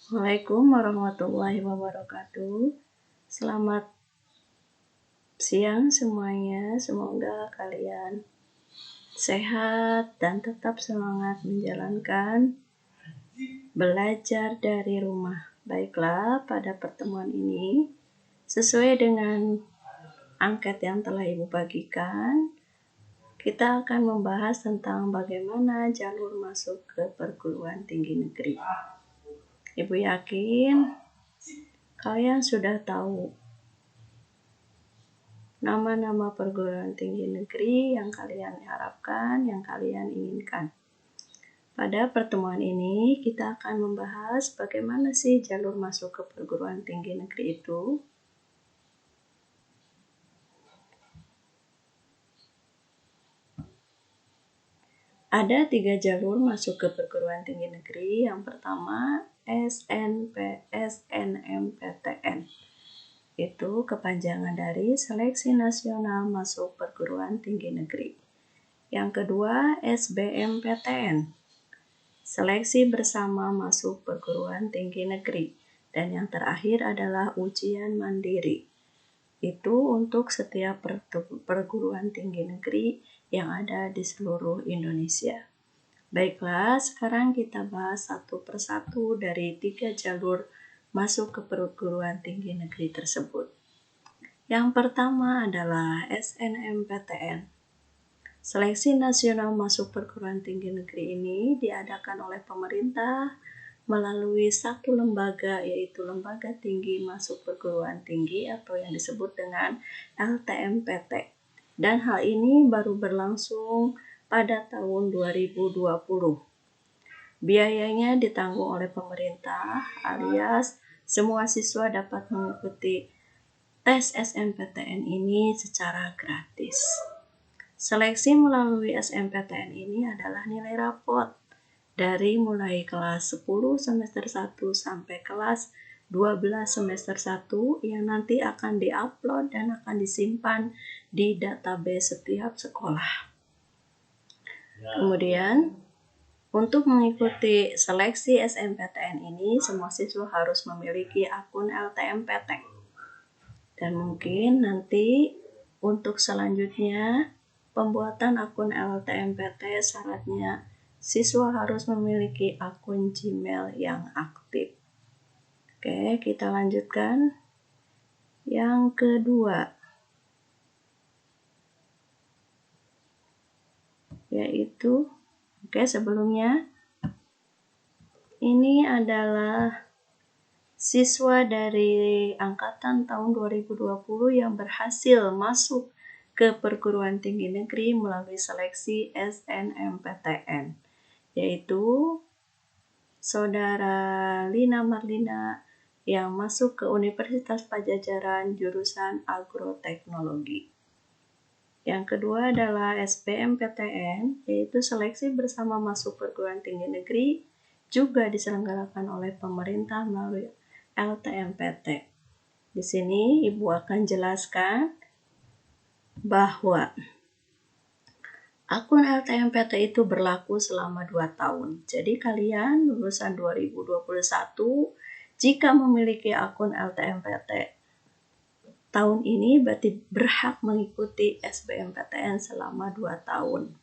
Assalamualaikum warahmatullahi wabarakatuh. Selamat siang semuanya. Semoga kalian sehat dan tetap semangat menjalankan belajar dari rumah. Baiklah, pada pertemuan ini sesuai dengan angket yang telah Ibu bagikan, kita akan membahas tentang bagaimana jalur masuk ke perguruan tinggi negeri. Ibu yakin kalian sudah tahu nama-nama perguruan tinggi negeri yang kalian harapkan, yang kalian inginkan. Pada pertemuan ini kita akan membahas bagaimana sih jalur masuk ke perguruan tinggi negeri itu. Ada 3 jalur masuk ke perguruan tinggi negeri. Yang pertama SNMPTN. Itu kepanjangan dari Seleksi Nasional Masuk Perguruan Tinggi Negeri. Yang kedua SBMPTN. Seleksi Bersama Masuk Perguruan Tinggi Negeri. Dan yang terakhir adalah ujian mandiri. Itu untuk setiap perguruan tinggi negeri yang ada di seluruh Indonesia. Baiklah, sekarang kita bahas satu persatu dari 3 jalur masuk ke perguruan tinggi negeri tersebut. Yang pertama adalah SNMPTN. Seleksi Nasional Masuk Perguruan Tinggi Negeri ini diadakan oleh pemerintah melalui satu lembaga, yaitu Lembaga Tinggi Masuk Perguruan Tinggi atau yang disebut dengan LTMPT. Dan hal ini baru berlangsung pada tahun 2020. Biayanya ditanggung oleh pemerintah, alias semua siswa dapat mengikuti tes SNMPTN ini secara gratis. Seleksi melalui SNMPTN ini adalah nilai rapot dari mulai kelas 10 semester 1 sampai kelas 12 semester 1 yang nanti akan diupload dan akan disimpan di database setiap sekolah. Kemudian, untuk mengikuti seleksi SNMPTN ini, semua siswa harus memiliki akun LTMPT. Dan mungkin nanti untuk selanjutnya, pembuatan akun LTMPT syaratnya siswa harus memiliki akun Gmail yang aktif. Oke, kita lanjutkan. Yang kedua, yaitu sebelumnya ini adalah siswa dari angkatan tahun 2020 yang berhasil masuk ke perguruan tinggi negeri melalui seleksi SNMPTN, yaitu Saudara Lina Marlina yang masuk ke Universitas Padjadjaran jurusan Agroteknologi. Yang kedua adalah SBMPTN, yaitu Seleksi Bersama Masuk Perguruan Tinggi Negeri, juga diselenggarakan oleh pemerintah melalui LTMPT. Di sini Ibu akan jelaskan bahwa akun LTMPT itu berlaku selama 2 tahun. Jadi kalian lulusan 2021 jika memiliki akun LTMPT tahun ini berarti berhak mengikuti SBMPTN selama 2 tahun.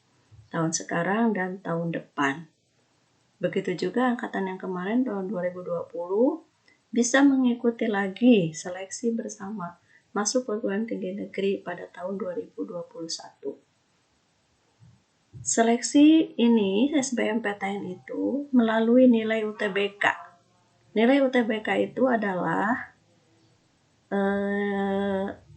Tahun sekarang dan tahun depan. Begitu juga angkatan yang kemarin tahun 2020 bisa mengikuti lagi seleksi bersama masuk perguruan tinggi negeri pada tahun 2021. Seleksi ini SBMPTN itu melalui nilai UTBK. Nilai UTBK itu adalah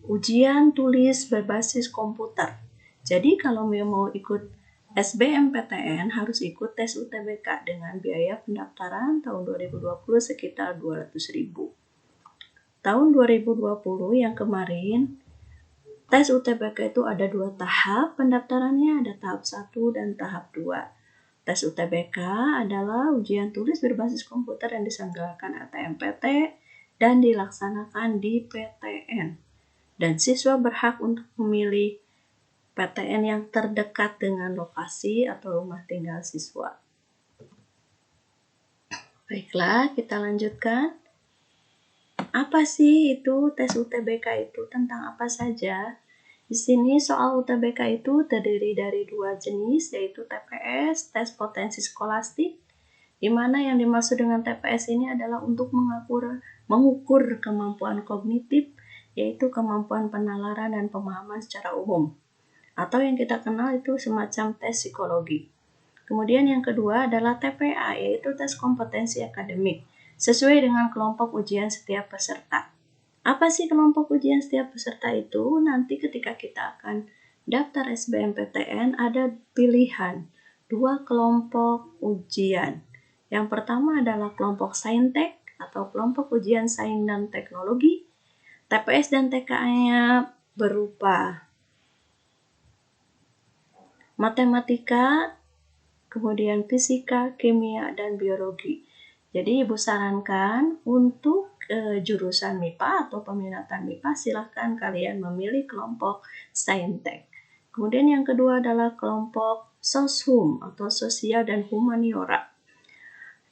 ujian tulis berbasis komputer. Jadi kalau mau ikut SBMPTN harus ikut tes UTBK dengan biaya pendaftaran tahun 2020 sekitar 200.000. Tahun 2020 yang kemarin tes UTBK itu ada 2 tahap pendaftarannya, ada tahap 1 dan tahap 2. Tes UTBK adalah ujian tulis berbasis komputer yang diselenggarakan LTMPT dan dilaksanakan di PTN. Dan siswa berhak untuk memilih PTN yang terdekat dengan lokasi atau rumah tinggal siswa. Baiklah, kita lanjutkan. Apa sih itu tes UTBK itu? Tentang apa saja? Di sini soal UTBK itu terdiri dari 2 jenis, yaitu TPS, tes potensi skolastik, di mana yang dimaksud dengan TPS ini adalah untuk mengukur kemampuan kognitif, yaitu kemampuan penalaran dan pemahaman secara umum. Atau yang kita kenal itu semacam tes psikologi. Kemudian yang kedua adalah TPA, yaitu tes kompetensi akademik, sesuai dengan kelompok ujian setiap peserta. Apa sih kelompok ujian setiap peserta itu? Nanti ketika kita akan daftar SBMPTN ada pilihan 2 kelompok ujian. Yang pertama adalah kelompok Saintek atau kelompok ujian sains dan teknologi. TPS dan TKA-nya berupa matematika, kemudian fisika, kimia, dan biologi. Jadi Ibu sarankan untuk jurusan MIPA atau peminatan MIPA silahkan kalian memilih kelompok Saintek. Kemudian yang kedua adalah kelompok Soshum atau Sosial dan Humaniora.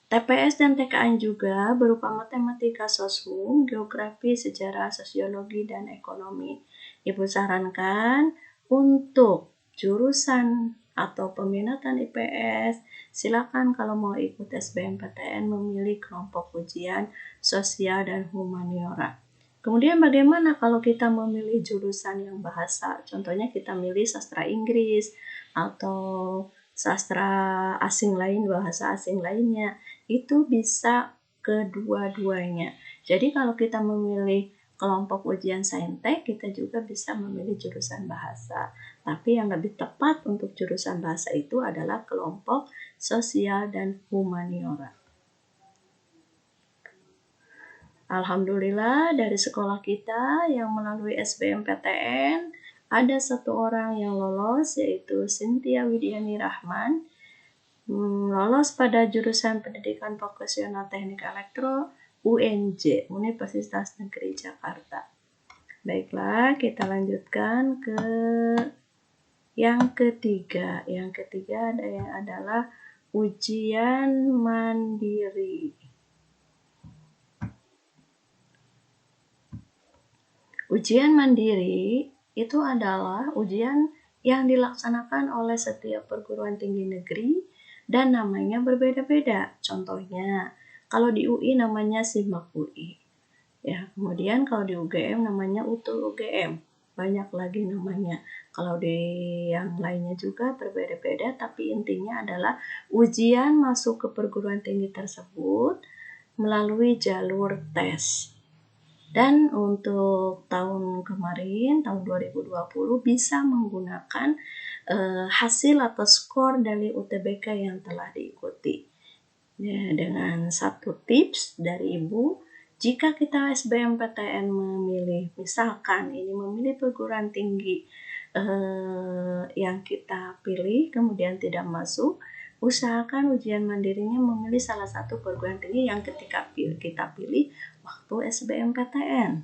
TPS dan TKN juga berupa matematika Soshum, geografi, sejarah, sosiologi, dan ekonomi. Ibu sarankan untuk jurusan atau peminatan IPS, silakan kalau mau ikut SBMPTN memilih kelompok ujian sosial dan humaniora. Kemudian bagaimana kalau kita memilih jurusan yang bahasa? Contohnya kita milih sastra Inggris atau sastra asing lain, bahasa asing lainnya. Itu bisa kedua-duanya. Jadi kalau kita memilih kelompok ujian Saintek, kita juga bisa memilih jurusan bahasa. Tapi yang lebih tepat untuk jurusan bahasa itu adalah kelompok sosial dan humaniora. Alhamdulillah dari sekolah kita yang melalui SBMPTN ada 1 orang yang lolos, yaitu Cynthia Widiani Rahman, lolos pada jurusan pendidikan vokasional teknik elektro UNJ, Universitas Negeri Jakarta. Baiklah, kita lanjutkan ke yang ketiga. Yang ketiga adalah ujian mandiri. Ujian mandiri itu adalah ujian yang dilaksanakan oleh setiap perguruan tinggi negeri dan namanya berbeda-beda. Contohnya, kalau di UI namanya SIMAK UI. Ya, kemudian kalau di UGM namanya UTUL UGM. Banyak lagi namanya. Kalau di yang lainnya juga berbeda-beda, tapi intinya adalah ujian masuk ke perguruan tinggi tersebut melalui jalur tes. Dan untuk tahun kemarin, tahun 2020, bisa menggunakan hasil atau skor dari UTBK yang telah diikuti. Ya, dengan 1 tips dari Ibu, jika kita SBMPTN memilih, misalkan ini memilih perguruan tinggi yang kita pilih, kemudian tidak masuk, usahakan ujian mandirinya memilih salah satu perguruan tinggi yang ketika kita pilih waktu SBMPTN.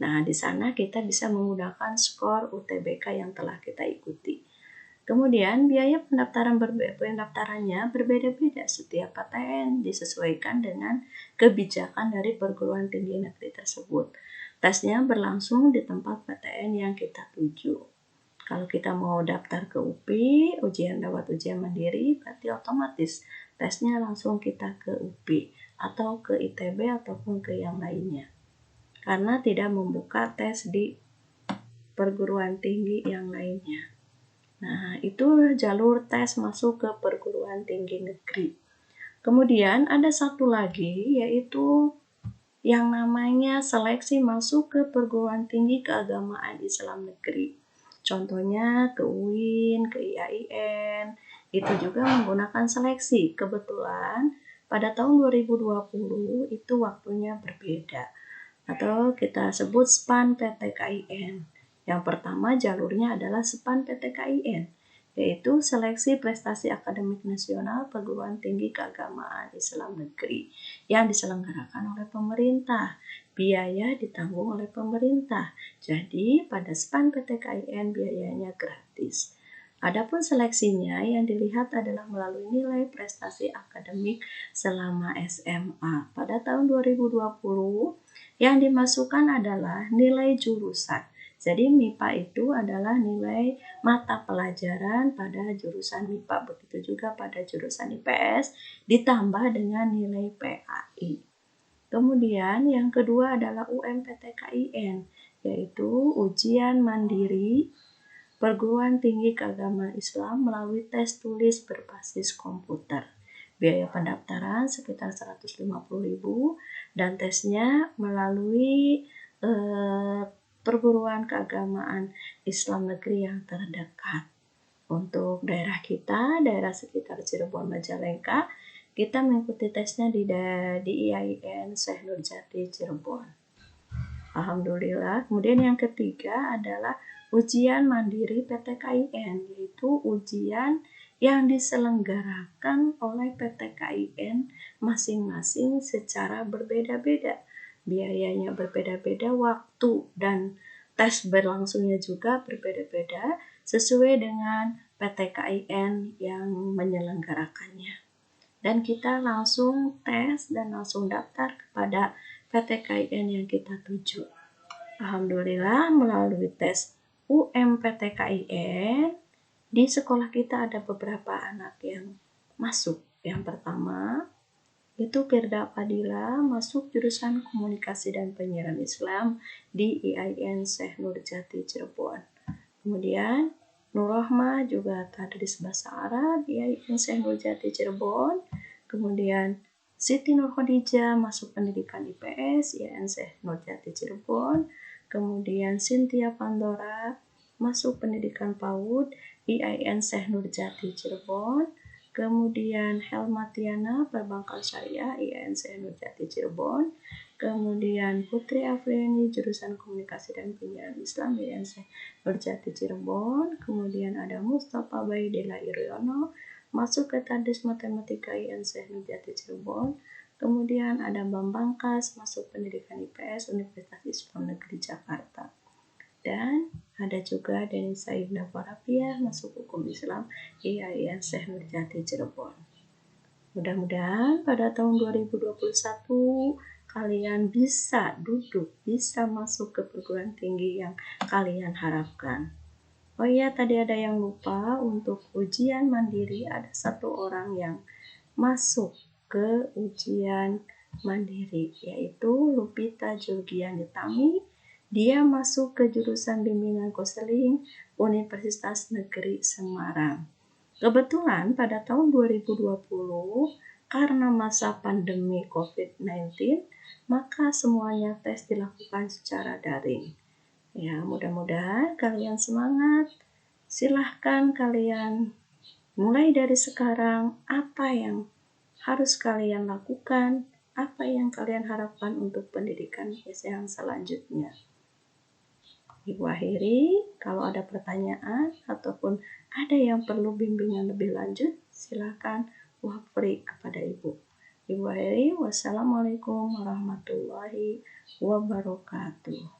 Nah, di sana kita bisa menggunakan skor UTBK yang telah kita ikuti. Kemudian biaya pendaftarannya berbeda-beda setiap PTN, disesuaikan dengan kebijakan dari perguruan tinggi negeri tersebut. Tesnya berlangsung di tempat PTN yang kita tuju. Kalau kita mau daftar ke UPI, ujian lewat ujian mandiri, berarti otomatis tesnya langsung kita ke UPI atau ke ITB ataupun ke yang lainnya. Karena tidak membuka tes di perguruan tinggi yang lainnya. Nah, itu jalur tes masuk ke perguruan tinggi negeri. Kemudian ada satu lagi, yaitu yang namanya seleksi masuk ke perguruan tinggi keagamaan Islam negeri. Contohnya ke UIN, ke IAIN, itu juga menggunakan seleksi. Kebetulan pada tahun 2020 itu waktunya berbeda. Atau kita sebut SPAN PTKIN. Yang pertama jalurnya adalah SPAN PTKIN, yaitu Seleksi Prestasi Akademik Nasional Perguruan Tinggi Keagamaan Islam Negeri yang diselenggarakan oleh pemerintah. Biaya ditanggung oleh pemerintah. Jadi pada SPAN PTKIN biayanya gratis. Adapun seleksinya yang dilihat adalah melalui nilai prestasi akademik selama SMA. Pada tahun 2020 yang dimasukkan adalah nilai jurusan. Jadi MIPA itu adalah nilai mata pelajaran pada jurusan MIPA, begitu juga pada jurusan IPS ditambah dengan nilai PAI. Kemudian yang kedua adalah UMPTKIN, yaitu ujian mandiri perguruan tinggi keagamaan Islam melalui tes tulis berbasis komputer. Biaya pendaftaran sekitar 150.000 dan tesnya melalui perguruan keagamaan Islam negeri yang terdekat. Untuk daerah kita, daerah sekitar Cirebon Majalengka, kita mengikuti tesnya di IAIN Syekh Nurjati Cirebon. Alhamdulillah. Kemudian yang ketiga adalah ujian mandiri PTKIN, yaitu ujian yang diselenggarakan oleh PTKIN masing-masing secara berbeda-beda. Biayanya berbeda-beda, waktu dan tes berlangsungnya juga berbeda-beda sesuai dengan PTKIN yang menyelenggarakannya. Dan kita langsung tes dan langsung daftar kepada PTKIN yang kita tuju. Alhamdulillah melalui tes UMPTKIN di sekolah kita ada beberapa anak yang masuk. Yang pertama itu Firda Fadila masuk jurusan Komunikasi dan Penyiaran Islam di IAIN Syekh Nurjati Cirebon. Kemudian Nur Rohmah juga tadris bahasa Arab di IAIN Syekh Nurjati Cirebon. Kemudian Siti Nur Khadijah masuk pendidikan IPS IAIN Syekh Nurjati Cirebon. Kemudian Cynthia Pandora masuk pendidikan PAUD IAIN Syekh Nurjati Cirebon. Kemudian Helmatiana Perbankan Syariah IAIN Syekh Nurjati Cirebon. Kemudian Putri Afriani jurusan Komunikasi dan Penyiaran Islam IAIN Syekh Nurjati Cirebon. Kemudian ada Mustafa Baidila Iryono masuk ke Tadris Matematika IAIN Syekh Nurjati Cirebon. Kemudian ada Bambang Kas masuk pendidikan IPS Universitas Islam Negeri Jakarta. Dan ada juga Denisa Ibnu Farafiah masuk hukum Islam IAIN Syekh Nurjati Cirebon. Mudah-mudahan pada tahun 2021 kalian bisa duduk, bisa masuk ke perguruan tinggi yang kalian harapkan. Oh iya, tadi ada yang lupa, untuk ujian mandiri ada satu orang yang masuk ke ujian mandiri, yaitu Lupita Julgianitami. Dia masuk ke jurusan bimbingan konseling Universitas Negeri Semarang. Kebetulan pada tahun 2020 karena masa pandemi COVID-19, maka semuanya tes dilakukan secara daring. Ya, mudah-mudahan kalian semangat. Silahkan kalian mulai dari sekarang apa yang harus kalian lakukan, apa yang kalian harapkan untuk pendidikan yang selanjutnya. Ibu akhiri, kalau ada pertanyaan ataupun ada yang perlu bimbingan lebih lanjut, silakan wafri kepada Ibu. Ibu akhiri, wassalamualaikum warahmatullahi wabarakatuh.